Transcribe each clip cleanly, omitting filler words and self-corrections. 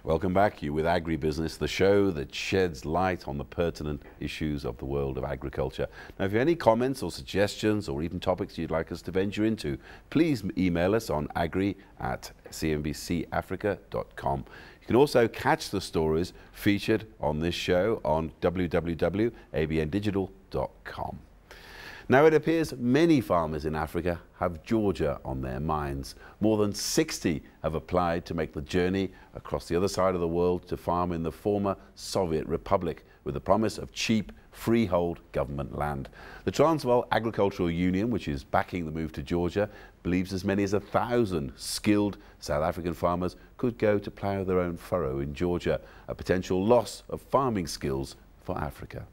Welcome back. You're with AgriBusiness, the show that sheds light on the pertinent issues of the world of agriculture. Now, if you have any comments or suggestions or even topics you'd like us to venture into, please email us on agri@cnbcafrica.com. You can also catch the stories featured on this show on www.abndigital.com. Now, it appears many farmers in Africa have Georgia on their minds. More than 60 have applied to make the journey across the other side of the world to farm in the former Soviet Republic with the promise of cheap, freehold government land. The Transvaal Agricultural Union, which is backing the move to Georgia, believes as many as 1,000 skilled South African farmers could go to plough their own furrow in Georgia, a potential loss of farming skills for Africa.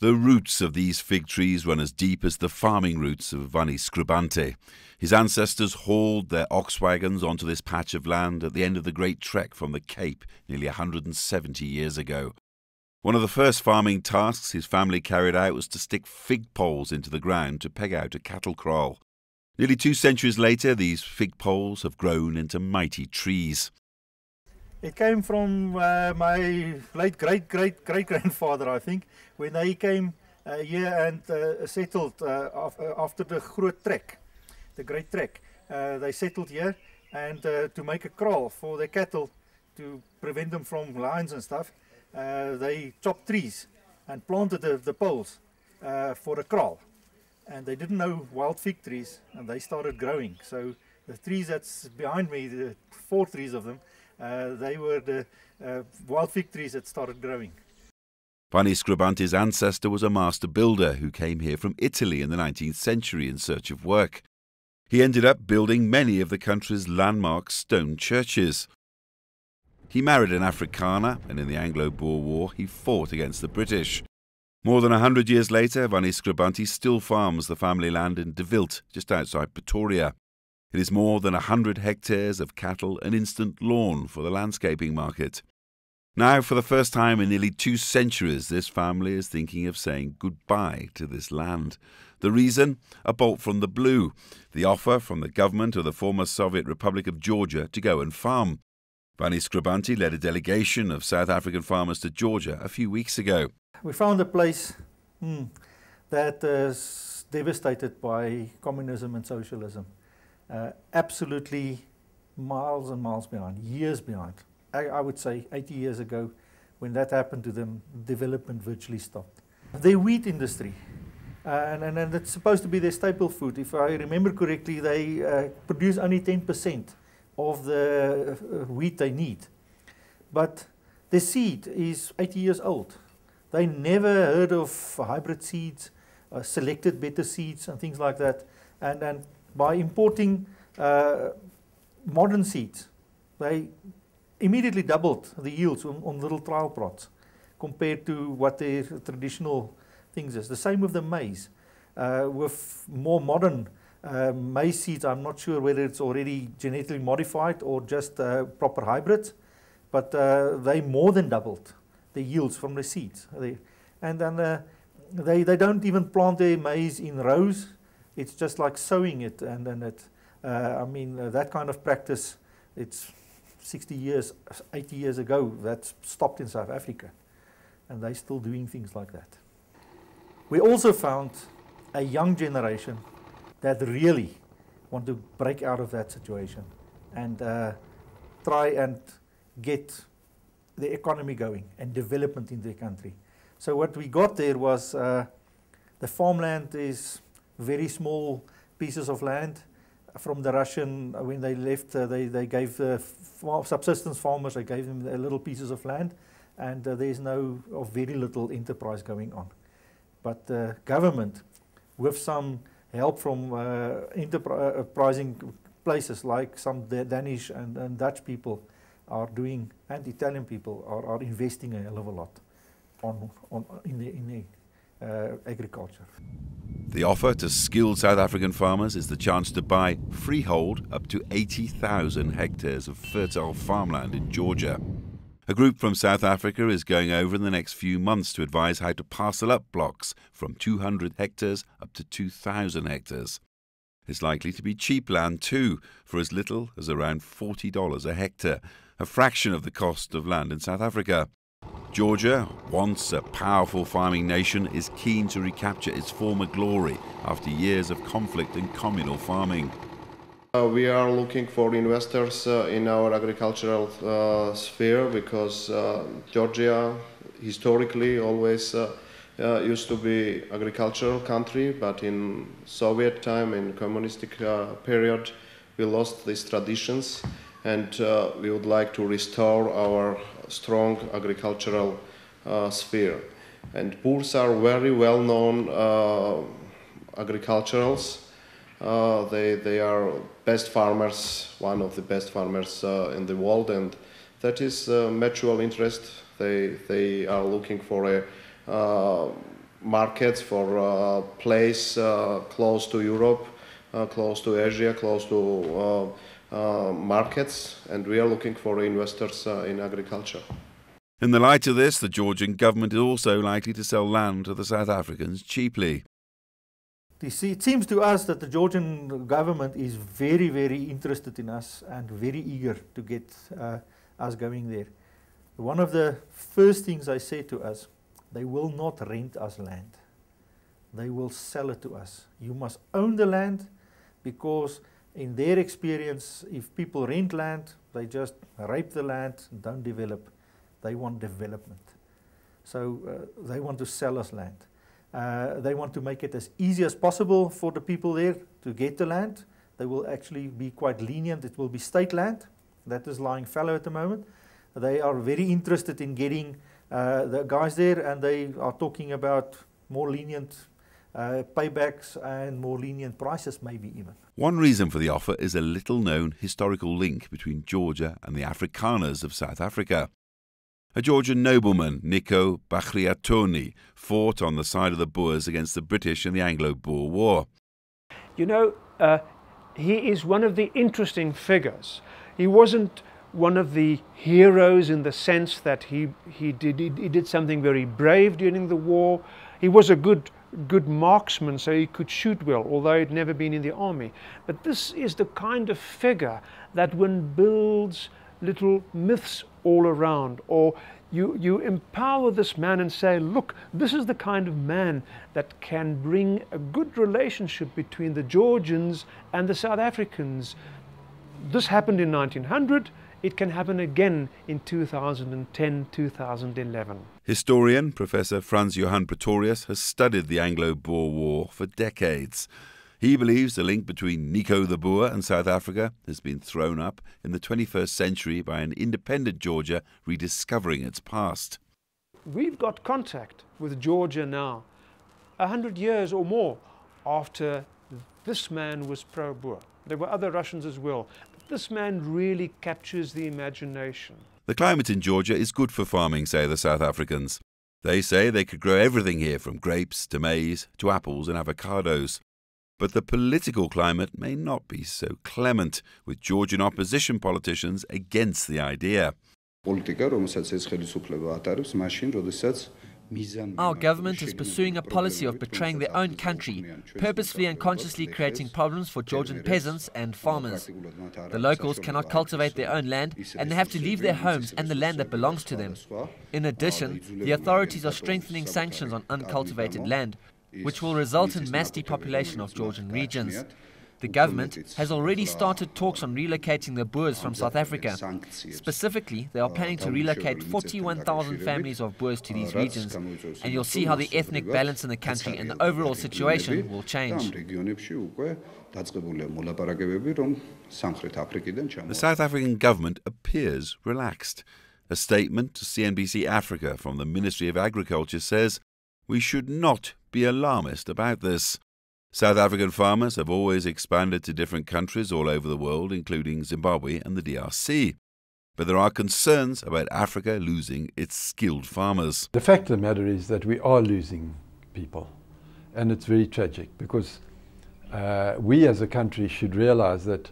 The roots of these fig trees run as deep as the farming roots of Vani Scribante. His ancestors hauled their ox wagons onto this patch of land at the end of the Great Trek from the Cape nearly 170 years ago. One of the first farming tasks his family carried out was to stick fig poles into the ground to peg out a cattle kraal. Nearly 2 centuries later, these fig poles have grown into mighty trees. It came from my late great-great-great-grandfather, I think, when they came here and settled after the Groot Trek, the Great Trek. They settled here and to make a kraal for their cattle to prevent them from lions and stuff, they chopped trees and planted the poles for a kraal. And they didn't know wild fig trees, and they started growing. So the trees that's behind me, the 4 trees of them, they were the wild fig trees that started growing. Vani Scribante's ancestor was a master builder who came here from Italy in the 19th century in search of work. He ended up building many of the country's landmark stone churches. He married an Afrikaner, and in the Anglo-Boer War he fought against the British. More than 100 years later, Vani Scribante still farms the family land in De Wilt, just outside Pretoria. It is more than 100 hectares of cattle and instant lawn for the landscaping market. Now, for the first time in nearly 2 centuries, this family is thinking of saying goodbye to this land. The reason? A bolt from the blue, the offer from the government of the former Soviet Republic of Georgia to go and farm. Vani Scribante led a delegation of South African farmers to Georgia a few weeks ago. We found a place that is devastated by communism and socialism. Absolutely miles and miles behind, years behind. I would say 80 years ago, when that happened to them, development virtually stopped. Their wheat industry, and it's supposed to be their staple food. If I remember correctly, they produce only 10% of the wheat they need. But the seed is 80 years old. They never heard of hybrid seeds, selected better seeds and things like that. And by importing modern seeds, they immediately doubled the yields on little trial plots compared to what their traditional things is. The same with the maize. With more modern maize seeds, I'm not sure whether it's already genetically modified or just proper hybrids, but they more than doubled the yields from the seeds. And then they don't even plant their maize in rows. It's just like sowing it, and then that kind of practice, it's 60 years, 80 years ago, that stopped in South Africa, and they're still doing things like that. We also found a young generation that really want to break out of that situation and try and get the economy going and development in their country. So what we got there was the farmland is very small pieces of land. From the Russian, when they left, they gave the subsistence farmers, they gave them little pieces of land, and there's no or very little enterprise going on. But the government, with some help from enterprising places like some Danish and Dutch people are doing, and Italian people are investing a hell of a lot in agriculture. The offer to skilled South African farmers is the chance to buy freehold up to 80,000 hectares of fertile farmland in Georgia. A group from South Africa is going over in the next few months to advise how to parcel up blocks from 200 hectares up to 2,000 hectares. It's likely to be cheap land too, for as little as around $40 a hectare, a fraction of the cost of land in South Africa. Georgia, once a powerful farming nation, is keen to recapture its former glory after years of conflict and communal farming. We are looking for investors in our agricultural sphere because Georgia historically always used to be agricultural country, but in Soviet time, in communistic period, we lost these traditions, and we would like to restore our strong agricultural sphere. And Boers are very well-known agriculturals. They are best farmers, one of the best farmers in the world, and that is mutual interest. They are looking for a markets, for a place close to Europe, close to Asia, close to markets, and we are looking for investors in agriculture. In the light of this, the Georgian government is also likely to sell land to the South Africans cheaply. It seems to us that the Georgian government is very, very interested in us and very eager to get us going there. One of the first things I said to us, they will not rent us land. They will sell it to us. You must own the land, because in their experience, if people rent land, they just rape the land and don't develop. They want development. So they want to sell us land. They want to make it as easy as possible for the people there to get the land. They will actually be quite lenient. It will be state land. That is lying fallow at the moment. They are very interested in getting the guys there, and they are talking about more lenient paybacks and more lenient prices, maybe even. One reason for the offer is a little-known historical link between Georgia and the Afrikaners of South Africa. A Georgian nobleman, Nico Bakhriatoni, fought on the side of the Boers against the British in the Anglo-Boer War. You know, he is one of the interesting figures. He wasn't one of the heroes in the sense that he did something very brave during the war. He was a good marksman, so he could shoot well, although he'd never been in the army. But this is the kind of figure that one builds little myths all around, or you empower this man and say, look, this is the kind of man that can bring a good relationship between the Georgians and the South Africans. This happened in 1900. It can happen again in 2010, 2011. Historian Professor Franz Johann Pretorius has studied the Anglo-Boer War for decades. He believes the link between Nico the Boer and South Africa has been thrown up in the 21st century by an independent Georgia rediscovering its past. We've got contact with Georgia now, 100 years or more after this man was pro-Boer. There were other Russians as well. But this man really captures the imagination. The climate in Georgia is good for farming, say the South Africans. They say they could grow everything here, from grapes to maize to apples and avocados. But the political climate may not be so clement, with Georgian opposition politicians against the idea. Our government is pursuing a policy of betraying their own country, purposefully and consciously creating problems for Georgian peasants and farmers. The locals cannot cultivate their own land, and they have to leave their homes and the land that belongs to them. In addition, the authorities are strengthening sanctions on uncultivated land, which will result in mass depopulation of Georgian regions. The government has already started talks on relocating the Boers from South Africa. Specifically, they are planning to relocate 41,000 families of Boers to these regions, and you'll see how the ethnic balance in the country and the overall situation will change. The South African government appears relaxed. A statement to CNBC Africa from the Ministry of Agriculture says, "We should not be alarmist about this." South African farmers have always expanded to different countries all over the world, including Zimbabwe and the DRC. But there are concerns about Africa losing its skilled farmers. The fact of the matter is that we are losing people, and it's very tragic, because we as a country should realize that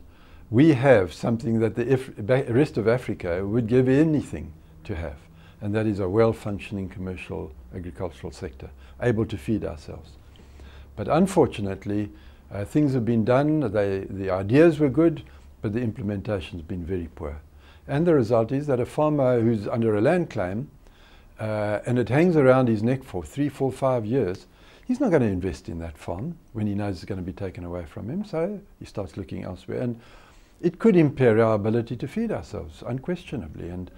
we have something that the rest of Africa would give anything to have, and that is a well-functioning commercial agricultural sector, able to feed ourselves. But unfortunately, things have been done, the ideas were good, but the implementation has been very poor. And the result is that a farmer who's under a land claim, and it hangs around his neck for 3, 4, 5 years, he's not going to invest in that farm when he knows it's going to be taken away from him, so he starts looking elsewhere. And it could impair our ability to feed ourselves, unquestionably. And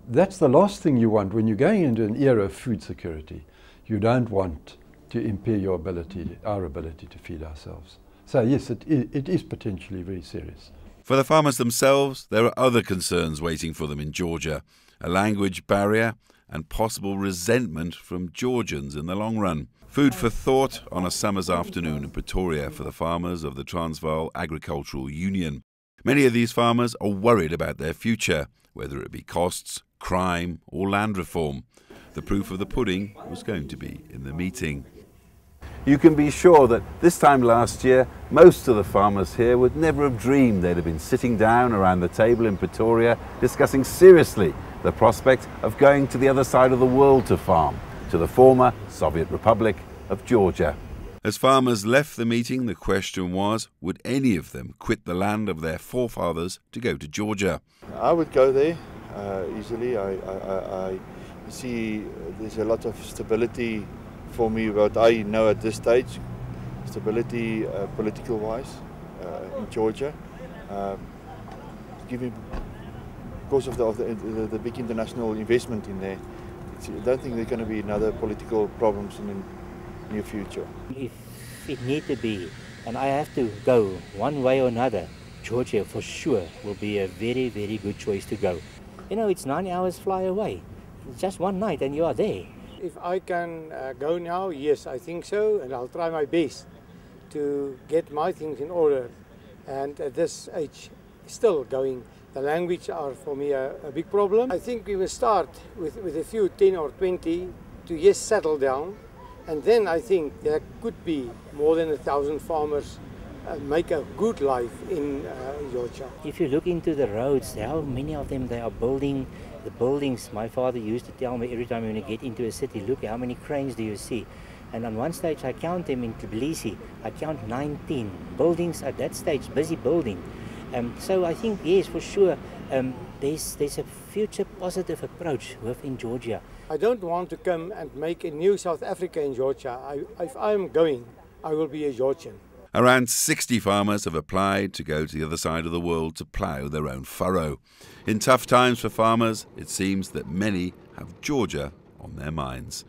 that's the last thing you want when you're going into an era of food security. You don't want to impair your ability, our ability to feed ourselves. So yes, it is potentially very serious. For the farmers themselves, there are other concerns waiting for them in Georgia: a language barrier and possible resentment from Georgians in the long run. Food for thought on a summer's afternoon in Pretoria for the farmers of the Transvaal Agricultural Union. Many of these farmers are worried about their future, whether it be costs, crime or land reform. The proof of the pudding was going to be in the meeting. You can be sure that this time last year, most of the farmers here would never have dreamed they'd have been sitting down around the table in Pretoria discussing seriously the prospect of going to the other side of the world to farm, to the former Soviet Republic of Georgia. As farmers left the meeting, the question was, would any of them quit the land of their forefathers to go to Georgia? I would go there easily. I see there's a lot of stability for me, what I know at this stage, stability political wise in Georgia, because of the big international investment in there. I don't think there are going to be another political problems in the near future. If it need to be, and I have to go one way or another, Georgia for sure will be a very, very good choice to go. You know, it's 9 hours fly away. It's just one night and you are there. If I can go now, yes, I think so, and I'll try my best to get my things in order. And at this age, still going. The language are for me a big problem. I think we will start with a few 10 or 20 to yes settle down, and then I think there could be more than 1,000 farmers make a good life in Georgia. If you look into the roads, how many of them they are building. The buildings, my father used to tell me every time when you get into a city, look how many cranes do you see. And on one stage I count them in Tbilisi, I count 19 buildings at that stage, busy building. So I think, yes, for sure, there's a future positive approach within Georgia. I don't want to come and make a new South Africa in Georgia. If I'm going, I will be a Georgian. Around 60 farmers have applied to go to the other side of the world to plough their own furrow. In tough times for farmers, it seems that many have Georgia on their minds.